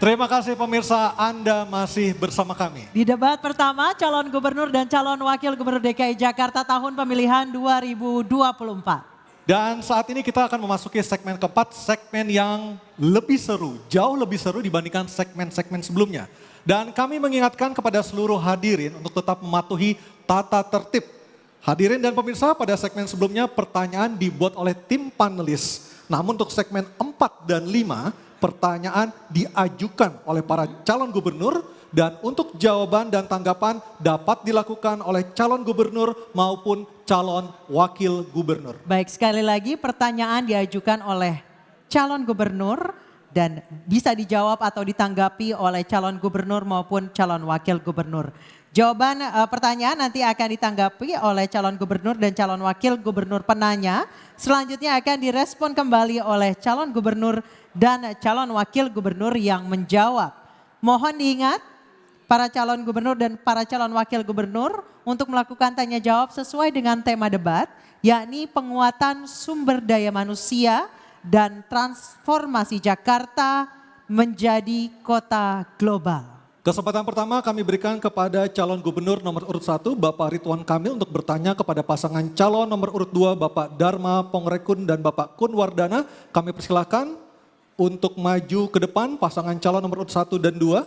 Terima kasih pemirsa, Anda masih bersama kami. Di debat pertama, calon gubernur dan calon wakil gubernur DKI Jakarta tahun pemilihan 2024. Dan saat ini kita akan memasuki segmen keempat, segmen yang lebih seru, jauh lebih seru dibandingkan segmen-segmen sebelumnya. Dan kami mengingatkan kepada seluruh hadirin untuk tetap mematuhi tata tertib. Hadirin dan pemirsa, pada segmen sebelumnya pertanyaan dibuat oleh tim panelis. Namun untuk segmen 4 dan 5, pertanyaan diajukan oleh para calon gubernur dan untuk jawaban dan tanggapan dapat dilakukan oleh calon gubernur maupun calon wakil gubernur. Baik, sekali lagi pertanyaan diajukan oleh calon gubernur dan bisa dijawab atau ditanggapi oleh calon gubernur maupun calon wakil gubernur. Jawaban pertanyaan nanti akan ditanggapi oleh calon gubernur dan calon wakil gubernur penanya. Selanjutnya akan direspon kembali oleh calon gubernur dan calon wakil gubernur yang menjawab. Mohon diingat para calon gubernur dan para calon wakil gubernur untuk melakukan tanya jawab sesuai dengan tema debat, yakni penguatan sumber daya manusia dan transformasi Jakarta menjadi kota global. Kesempatan pertama kami berikan kepada calon gubernur nomor urut 1 Bapak Ridwan Kamil untuk bertanya kepada pasangan calon nomor urut 2 Bapak Dharma Pongrekun dan Bapak Kun Wardana. Kami persilahkan untuk maju ke depan pasangan calon nomor urut 1 dan 2.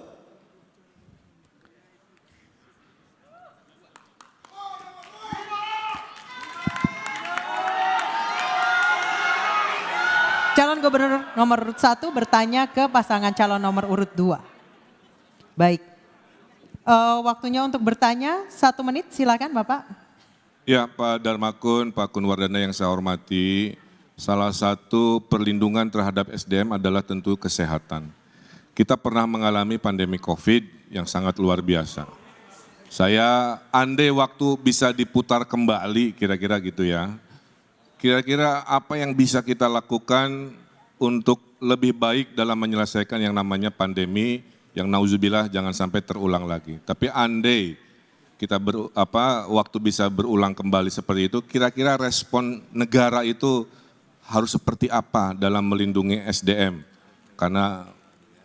Calon gubernur nomor urut 1 bertanya ke pasangan calon nomor urut 2. Baik, waktunya untuk bertanya 1 menit, silakan Bapak. Ya, Pak Darmakun, Pak Kun Wardana yang saya hormati, salah satu perlindungan terhadap SDM adalah tentu kesehatan. Kita pernah mengalami pandemi COVID yang sangat luar biasa. Saya andai waktu bisa diputar kembali kira-kira gitu ya. Kira-kira apa yang bisa kita lakukan untuk lebih baik dalam menyelesaikan yang namanya pandemi yang nauzubillah jangan sampai terulang lagi. Tapi andai kita waktu bisa berulang kembali seperti itu, kira-kira respon negara itu harus seperti apa dalam melindungi SDM? Karena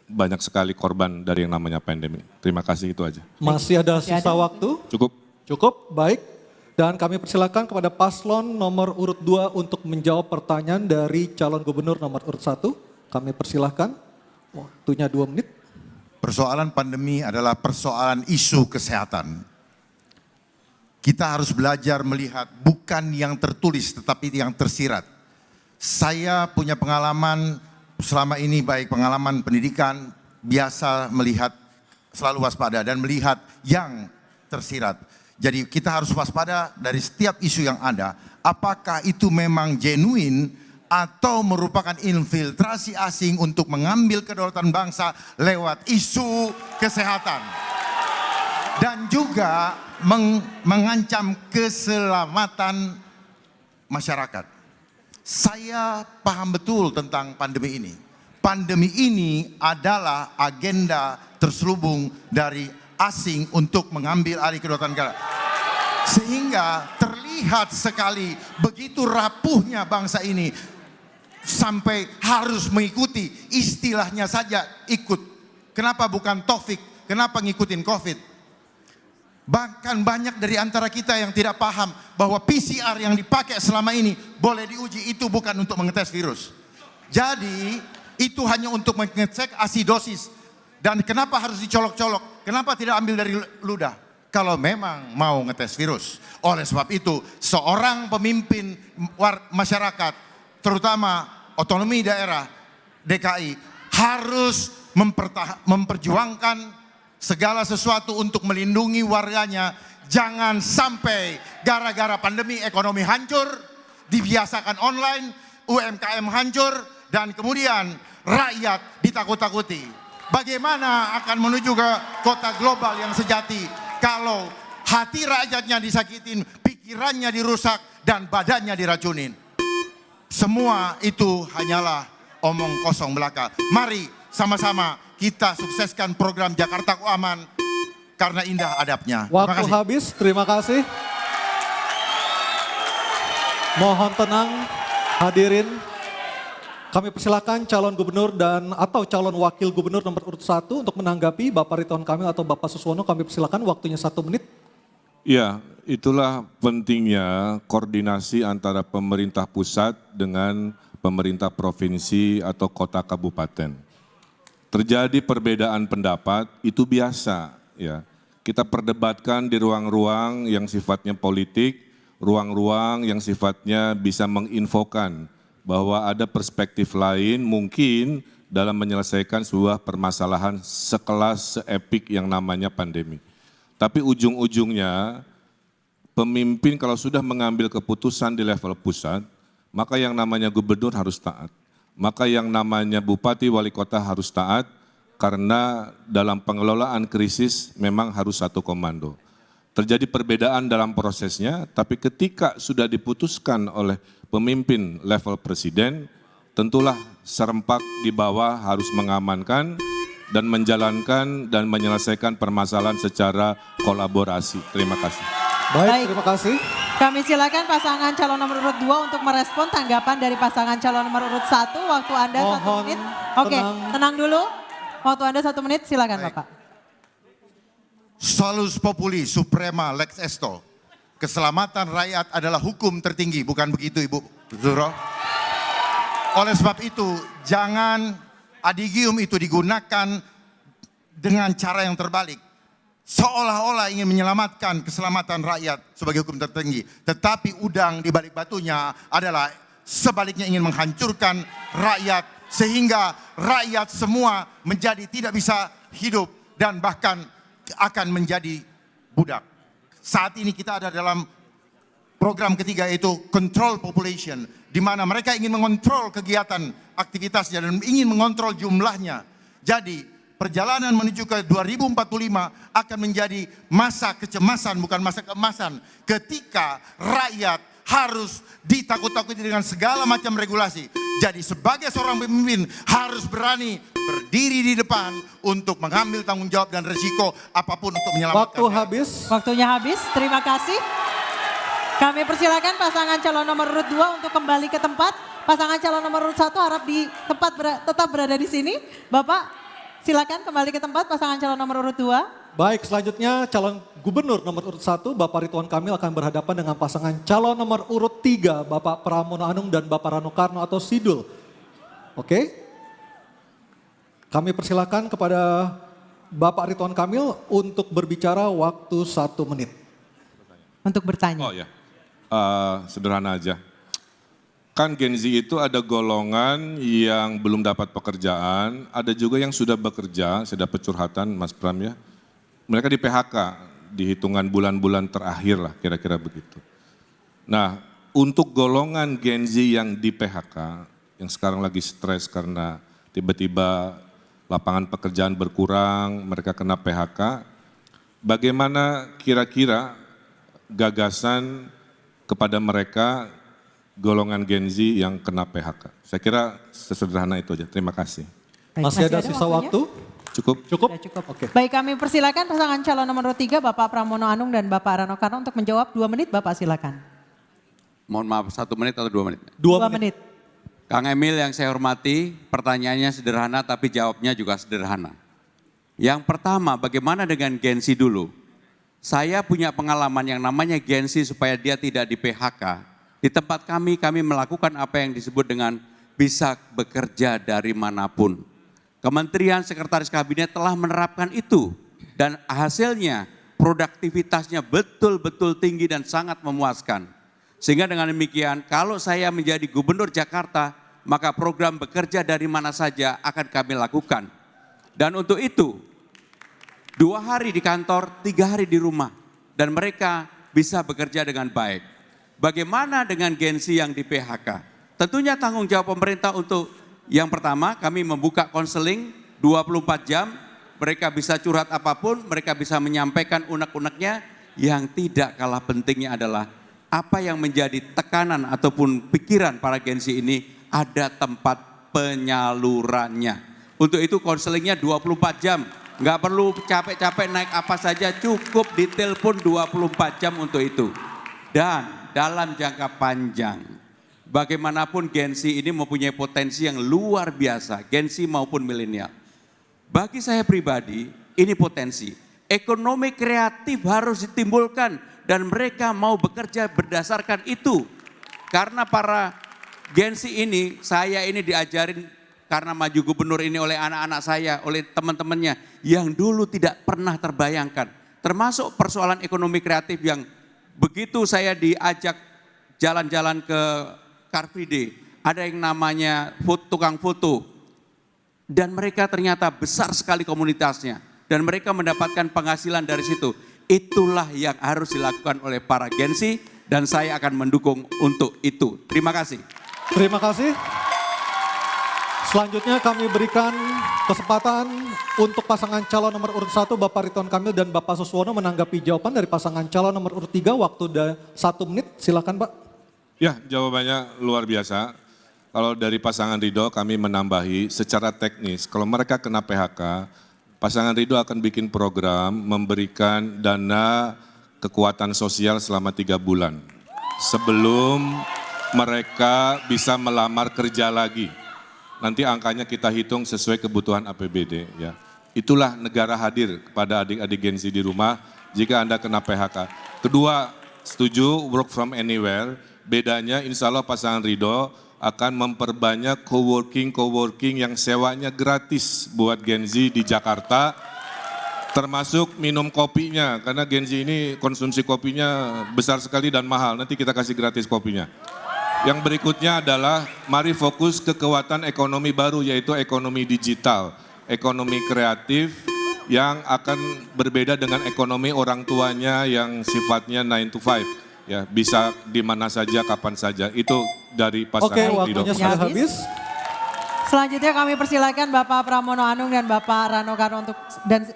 banyak sekali korban dari yang namanya pandemi. Terima kasih, itu aja. Masih ada sisa waktu? Cukup. Cukup, baik. Dan kami persilakan kepada paslon nomor urut 2 untuk menjawab pertanyaan dari calon gubernur nomor urut 1. Kami persilahkan, waktunya 2 menit. Persoalan pandemi adalah persoalan isu kesehatan. Kita harus belajar melihat bukan yang tertulis tetapi yang tersirat. Saya punya pengalaman selama ini baik pengalaman pendidikan, biasa melihat selalu waspada dan melihat yang tersirat. Jadi kita harus waspada dari setiap isu yang ada. Apakah itu memang genuine atau merupakan infiltrasi asing untuk mengambil kedaulatan bangsa lewat isu kesehatan. Dan juga mengancam keselamatan masyarakat. Saya paham betul tentang pandemi ini. Pandemi ini adalah agenda terselubung dari asing untuk mengambil alih kedaulatan negara. Sehingga terlihat sekali begitu rapuhnya bangsa ini sampai harus mengikuti istilahnya saja ikut. Kenapa bukan Taufik? Kenapa ngikutin COVID? Bahkan banyak dari antara kita yang tidak paham bahwa PCR yang dipakai selama ini boleh diuji itu bukan untuk mengetes virus. Jadi itu hanya untuk mengecek asidosis. Dan kenapa harus dicolok-colok? Kenapa tidak ambil dari ludah? Kalau memang mau ngetes virus. Oleh sebab itu seorang pemimpin masyarakat terutama otonomi daerah DKI harus memperjuangkan segala sesuatu untuk melindungi warganya. Jangan sampai gara-gara pandemi ekonomi hancur, dibiasakan online, UMKM hancur, dan kemudian rakyat ditakut-takuti. Bagaimana akan menuju ke kota global yang sejati kalau hati rakyatnya disakitin, pikirannya dirusak, dan badannya diracunin? Semua itu hanyalah omong kosong belaka. Mari sama-sama kita sukseskan program Jakarta Aman karena indah adabnya. Waktu habis, terima kasih. Mohon tenang hadirin. Kami persilakan calon gubernur dan atau calon wakil gubernur nomor urut 1 untuk menanggapi Bapak Ridwan Kamil atau Bapak Suswono. Kami persilakan waktunya 1 menit. Ya, itulah pentingnya koordinasi antara pemerintah pusat dengan pemerintah provinsi atau kota kabupaten. Terjadi perbedaan pendapat itu biasa, ya. Kita perdebatkan di ruang-ruang yang sifatnya politik, ruang-ruang yang sifatnya bisa menginfokan bahwa ada perspektif lain mungkin dalam menyelesaikan sebuah permasalahan sekelas seepik yang namanya pandemi. Tapi ujung-ujungnya pemimpin kalau sudah mengambil keputusan di level pusat, maka yang namanya gubernur harus taat. Maka yang namanya bupati wali kota harus taat karena dalam pengelolaan krisis memang harus satu komando. Terjadi perbedaan dalam prosesnya, tapi ketika sudah diputuskan oleh pemimpin level presiden, tentulah serempak di bawah harus mengamankan dan menjalankan dan menyelesaikan permasalahan secara kolaborasi. Terima kasih. Baik, terima kasih. Kami silakan pasangan calon nomor urut 2 untuk merespon tanggapan dari pasangan calon nomor urut 1. Waktu Anda 1 Mohon menit. Oke, tenang dulu. Waktu Anda 1 menit, silakan Baik. Bapak. Solus populi suprema lex esto. Keselamatan rakyat adalah hukum tertinggi, bukan begitu Ibu Zuro? Oleh sebab itu, jangan adigium itu digunakan dengan cara yang terbalik. Seolah-olah ingin menyelamatkan keselamatan rakyat sebagai hukum tertinggi. Tetapi udang di balik batunya adalah sebaliknya ingin menghancurkan rakyat. Sehingga rakyat semua menjadi tidak bisa hidup dan bahkan akan menjadi budak. Saat ini kita ada dalam program ketiga yaitu control population, di mana mereka ingin mengontrol kegiatan aktivitasnya dan ingin mengontrol jumlahnya. Jadi perjalanan menuju ke 2045 akan menjadi masa kecemasan bukan masa keemasan, ketika rakyat harus ditakut-takuti dengan segala macam regulasi. Jadi sebagai seorang pemimpin harus berani berdiri di depan untuk mengambil tanggung jawab dan risiko apapun untuk menyelamatkan. Waktu habis. Waktunya habis, terima kasih. Kami persilakan pasangan calon nomor urut 2 untuk kembali ke tempat. Pasangan calon nomor urut 1 harap di tempat tetap berada di sini. Bapak, silakan kembali ke tempat pasangan calon nomor urut 2. Baik, selanjutnya calon gubernur nomor urut 1 Bapak Ridwan Kamil akan berhadapan dengan pasangan calon nomor urut 3 Bapak Pramono Anung dan Bapak Rano Karno atau Sidul. Oke? Kami persilakan kepada Bapak Ridwan Kamil untuk berbicara waktu 1 menit. Untuk bertanya. Oh ya, sederhana aja. Kan Gen Z itu ada golongan yang belum dapat pekerjaan, ada juga yang sudah bekerja, saya dapat curhatan Mas Pram ya. Mereka di PHK, di hitungan bulan-bulan terakhir lah kira-kira begitu. Nah untuk golongan Gen Z yang di PHK, yang sekarang lagi stres karena tiba-tiba lapangan pekerjaan berkurang, mereka kena PHK, bagaimana kira-kira gagasan kepada mereka golongan Gen Z yang kena PHK? Saya kira sesederhana itu aja, terima kasih. Baik, Masih ada sisa waktunya? waktu? Cukup? Cukup? Sudah cukup. Oke. Baik, kami persilakan pasangan calon nomor 3 Bapak Pramono Anung dan Bapak Rano Karno untuk menjawab 2 menit. Bapak silakan. Mohon maaf, 1 menit atau 2 menit? 2 menit. menit. Kang Emil yang saya hormati, pertanyaannya sederhana tapi jawabnya juga sederhana. Yang pertama, bagaimana dengan Gen Z dulu? Saya punya pengalaman yang namanya Gen Z supaya dia tidak di PHK. Di tempat kami melakukan apa yang disebut dengan bisa bekerja dari manapun. Kementerian Sekretaris Kabinet telah menerapkan itu dan hasilnya produktivitasnya betul-betul tinggi dan sangat memuaskan. Sehingga dengan demikian kalau saya menjadi gubernur Jakarta maka program bekerja dari mana saja akan kami lakukan. Dan untuk itu 2 hari di kantor, 3 hari di rumah dan mereka bisa bekerja dengan baik. Bagaimana dengan Gen Z yang di PHK? Tentunya tanggung jawab pemerintah untuk yang pertama, kami membuka konseling 24 jam, mereka bisa curhat apapun, mereka bisa menyampaikan unek-uneknya. Yang tidak kalah pentingnya adalah apa yang menjadi tekanan ataupun pikiran para Gen Z ini ada tempat penyalurannya. Untuk itu konselingnya 24 jam, nggak perlu capek-capek naik apa saja, cukup ditelepon 24 jam untuk itu. Dan dalam jangka panjang, bagaimanapun Gen Z ini mempunyai potensi yang luar biasa, Gen Z maupun milenial. Bagi saya pribadi, ini potensi. Ekonomi kreatif harus ditimbulkan dan mereka mau bekerja berdasarkan itu. Karena para Gen Z ini, saya ini diajarin karena maju gubernur ini oleh anak-anak saya, oleh teman-temannya yang dulu tidak pernah terbayangkan. Termasuk persoalan ekonomi kreatif yang begitu saya diajak jalan-jalan ke Car Free Day, ada yang namanya tukang foto. Dan mereka ternyata besar sekali komunitasnya. Dan mereka mendapatkan penghasilan dari situ. Itulah yang harus dilakukan oleh para Gen Z dan saya akan mendukung untuk itu. Terima kasih. Terima kasih. Selanjutnya kami berikan kesempatan untuk pasangan calon nomor urut 1 Bapak Ridwan Kamil dan Bapak Suswono menanggapi jawaban dari pasangan calon nomor urut 3. Waktu 1 menit, silakan Pak. Ya, jawabannya luar biasa. Kalau dari pasangan Ridho kami menambahi secara teknis, kalau mereka kena PHK, pasangan Ridho akan bikin program memberikan dana kekuatan sosial selama 3 bulan. Sebelum mereka bisa melamar kerja lagi. Nanti angkanya kita hitung sesuai kebutuhan APBD. Ya. Itulah negara hadir kepada adik-adik Gen Z di rumah jika Anda kena PHK. Kedua, setuju work from anywhere. Bedanya insya Allah pasangan Ridho akan memperbanyak coworking yang sewanya gratis buat Gen Z di Jakarta. Termasuk minum kopinya, karena Gen Z ini konsumsi kopinya besar sekali dan mahal. Nanti kita kasih gratis kopinya. Yang berikutnya adalah mari fokus ke kekuatan ekonomi baru yaitu ekonomi digital, ekonomi kreatif yang akan berbeda dengan ekonomi orang tuanya yang sifatnya 9 to 5. Ya, bisa di mana saja, kapan saja. Itu dari pasangan Ridho. Waktunya sudah habis. Selanjutnya kami persilakan Bapak Pramono Anung dan Bapak Rano Karno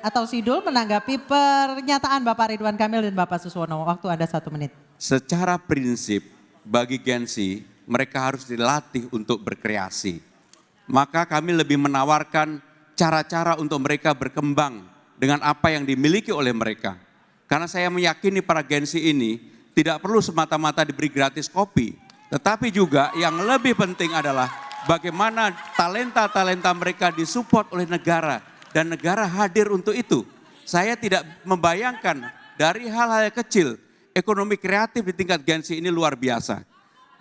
atau Sidul menanggapi pernyataan Bapak Ridwan Kamil dan Bapak Suswono. Waktu Anda 1 menit. Secara prinsip bagi Gen Z mereka harus dilatih untuk berkreasi. Maka kami lebih menawarkan cara-cara untuk mereka berkembang dengan apa yang dimiliki oleh mereka. Karena saya meyakini para Gen Z ini tidak perlu semata-mata diberi gratis kopi. Tetapi juga yang lebih penting adalah bagaimana talenta-talenta mereka disupport oleh negara. Dan negara hadir untuk itu. Saya tidak membayangkan dari hal-hal kecil, ekonomi kreatif di tingkat Gen Z ini luar biasa.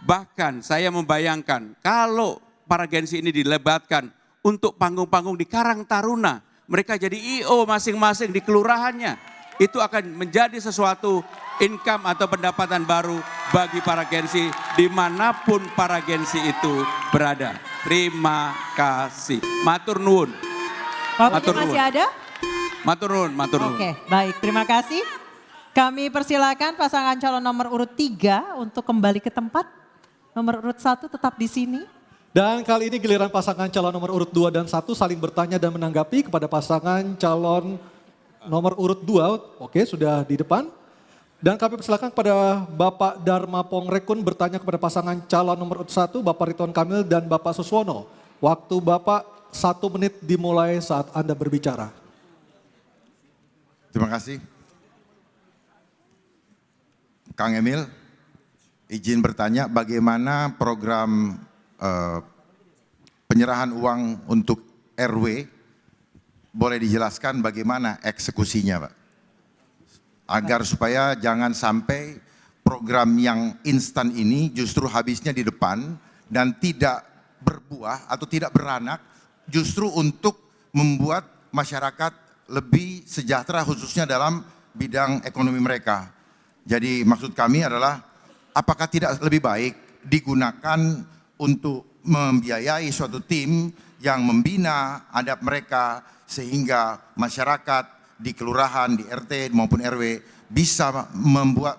Bahkan saya membayangkan kalau para Gen Z ini dilebatkan untuk panggung-panggung di Karang Taruna. Mereka jadi I.O. masing-masing di kelurahannya. Itu akan menjadi sesuatu income atau pendapatan baru bagi para Gen Z dimanapun para Gen Z itu berada. Terima kasih. Matur nuwun. Waktu masih ada? Matur nuwun, matur nuwun. Oke, baik. Terima kasih. Kami persilakan pasangan calon nomor urut 3 untuk kembali ke tempat. Nomor urut 1 tetap di sini. Dan kali ini giliran pasangan calon nomor urut 2 dan 1 saling bertanya dan menanggapi kepada pasangan calon nomor urut 2. Oke, sudah di depan. Dan kami persilakan kepada Bapak Dharma Pongrekun bertanya kepada pasangan calon nomor urut 1, Bapak Ridwan Kamil dan Bapak Suswono. Waktu Bapak 1 menit dimulai saat Anda berbicara. Terima kasih. Kang Emil, izin bertanya bagaimana program penyerahan uang untuk RW, boleh dijelaskan bagaimana eksekusinya Pak? Agar supaya jangan sampai program yang instan ini justru habisnya di depan dan tidak berbuah atau tidak beranak justru untuk membuat masyarakat lebih sejahtera khususnya dalam bidang ekonomi mereka. Jadi maksud kami adalah apakah tidak lebih baik digunakan untuk membiayai suatu tim yang membina adab mereka sehingga masyarakat di kelurahan, di RT maupun RW bisa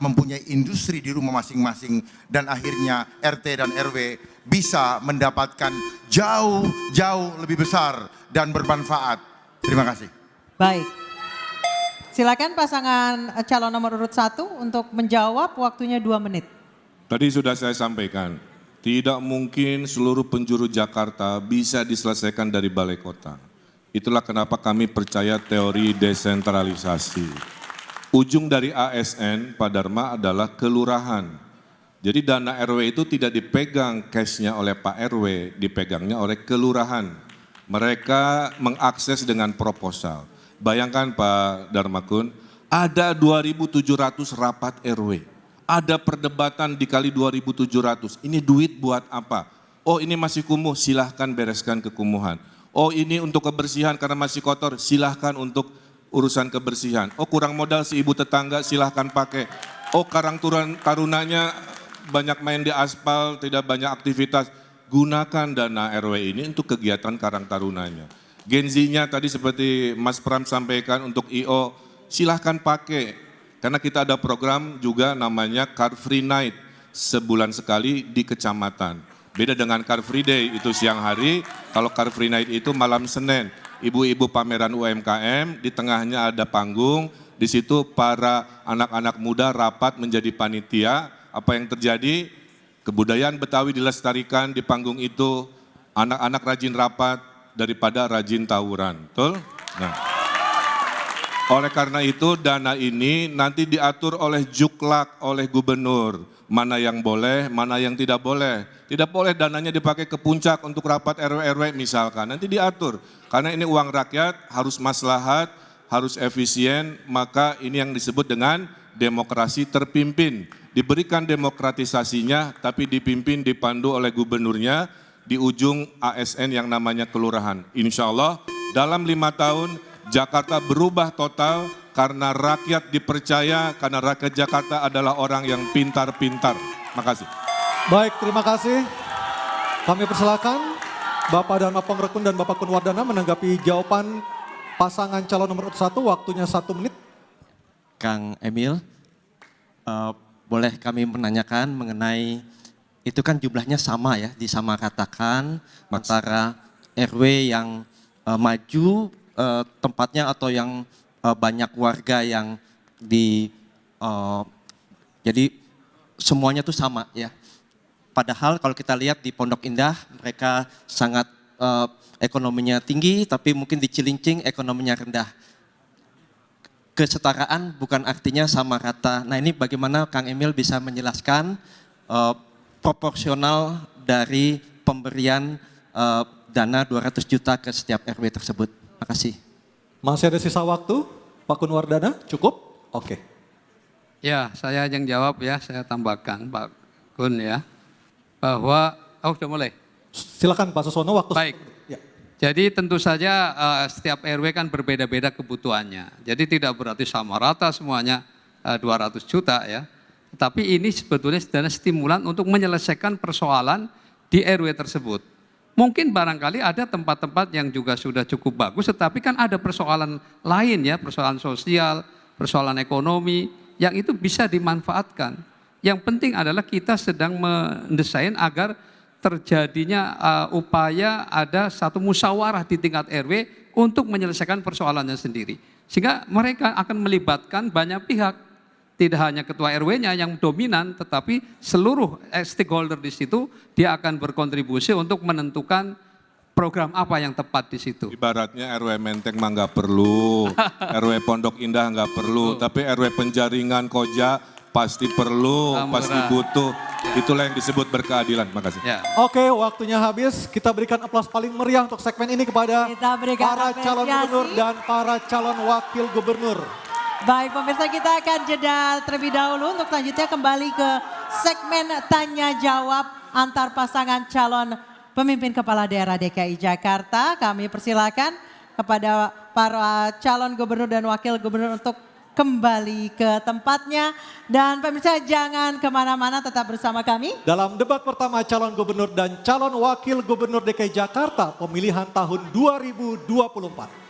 mempunyai industri di rumah masing-masing dan akhirnya RT dan RW bisa mendapatkan jauh lebih besar dan bermanfaat. Terima kasih. Baik. Silakan pasangan calon nomor urut 1 untuk menjawab, waktunya 2 menit. Tadi sudah saya sampaikan, tidak mungkin seluruh penjuru Jakarta bisa diselesaikan dari balai kota. Itulah kenapa kami percaya teori desentralisasi. Ujung dari ASN, Pak Dharma, adalah kelurahan. Jadi dana RW itu tidak dipegang cashnya oleh Pak RW, dipegangnya oleh kelurahan. Mereka mengakses dengan proposal. Bayangkan Pak Darmakun, ada 2.700 rapat RW. Ada perdebatan dikali 2.700, ini duit buat apa? Oh ini masih kumuh, silahkan bereskan kekumuhan. Oh ini untuk kebersihan karena masih kotor, silahkan untuk urusan kebersihan. Oh kurang modal si ibu tetangga, silahkan pakai. Oh karang tarunanya banyak main di aspal, tidak banyak aktivitas. Gunakan dana RW ini untuk kegiatan karang tarunanya. Gen-Z-nya tadi seperti Mas Pram sampaikan untuk IO, silahkan pakai. Karena kita ada program juga namanya Car Free Night, sebulan sekali di kecamatan. Beda dengan Car Free Day, itu siang hari, kalau Car Free Night itu malam Senin. Ibu-ibu pameran UMKM, di tengahnya ada panggung, di situ para anak-anak muda rapat menjadi panitia. Apa yang terjadi? Kebudayaan Betawi dilestarikan di panggung itu, anak-anak rajin rapat daripada rajin tawuran. Betul? Nah. Oleh karena itu dana ini nanti diatur oleh Juklak, oleh gubernur. Mana yang boleh, mana yang tidak boleh. Tidak boleh dananya dipakai ke puncak untuk rapat RW-RW misalkan. Nanti diatur. Karena ini uang rakyat, harus maslahat, harus efisien. Maka ini yang disebut dengan demokrasi terpimpin. Diberikan demokratisasinya tapi dipimpin, dipandu oleh gubernurnya di ujung ASN yang namanya kelurahan. Insya Allah dalam 5 tahun Jakarta berubah total karena rakyat dipercaya, karena rakyat Jakarta adalah orang yang pintar-pintar. Makasih. Baik, terima kasih. Kami persilakan Bapak Dharma Pongrekun dan Bapak Kun Wardana menanggapi jawaban pasangan calon nomor 1, waktunya 1 menit. Kang Emil, boleh kami menanyakan mengenai, itu kan jumlahnya sama ya, disamakatakan antara RW yang maju, tempatnya atau yang banyak warga yang jadi semuanya tuh sama ya. Padahal kalau kita lihat di Pondok Indah mereka sangat ekonominya tinggi, tapi mungkin di Cilincing ekonominya rendah. Kesetaraan bukan artinya sama rata. Nah ini bagaimana Kang Emil bisa menjelaskan proporsional dari pemberian dana 200 juta ke setiap RW tersebut. Terima kasih. Masih ada sisa waktu, Pak Kun Wardana, cukup? Oke. Ya, saya yang jawab ya, saya tambahkan Pak Kun ya, bahwa, sudah mulai? Silakan Pak Susono, waktu. Baik, Ya. jadi tentu saja setiap RW kan berbeda-beda kebutuhannya, jadi tidak berarti sama rata semuanya 200 juta ya, tapi ini sebetulnya dana stimulan untuk menyelesaikan persoalan di RW tersebut. Mungkin barangkali ada tempat-tempat yang juga sudah cukup bagus, tetapi kan ada persoalan lain ya, persoalan sosial, persoalan ekonomi, yang itu bisa dimanfaatkan. Yang penting adalah kita sedang mendesain agar terjadinya upaya ada satu musyawarah di tingkat RW untuk menyelesaikan persoalannya sendiri. Sehingga mereka akan melibatkan banyak pihak. Tidak hanya ketua RW-nya yang dominan, tetapi seluruh stakeholder di situ dia akan berkontribusi untuk menentukan program apa yang tepat di situ. Ibaratnya RW Menteng mah nggak perlu, RW Pondok Indah nggak perlu, tapi RW Penjaringan Koja pasti perlu, pasti butuh. Itulah yang disebut berkeadilan. Makasih. Ya. Oke, waktunya habis. Kita berikan aplaus paling meriah untuk segmen ini kepada Kita berikan para calon apresiasi. gubernur dan para calon wakil gubernur. Baik pemirsa, kita akan jeda terlebih dahulu untuk selanjutnya kembali ke segmen tanya jawab antar pasangan calon pemimpin kepala daerah DKI Jakarta. Kami persilakan kepada para calon gubernur dan wakil gubernur untuk kembali ke tempatnya. Dan pemirsa jangan kemana-mana, tetap bersama kami. Dalam debat pertama calon gubernur dan calon wakil gubernur DKI Jakarta pemilihan tahun 2024.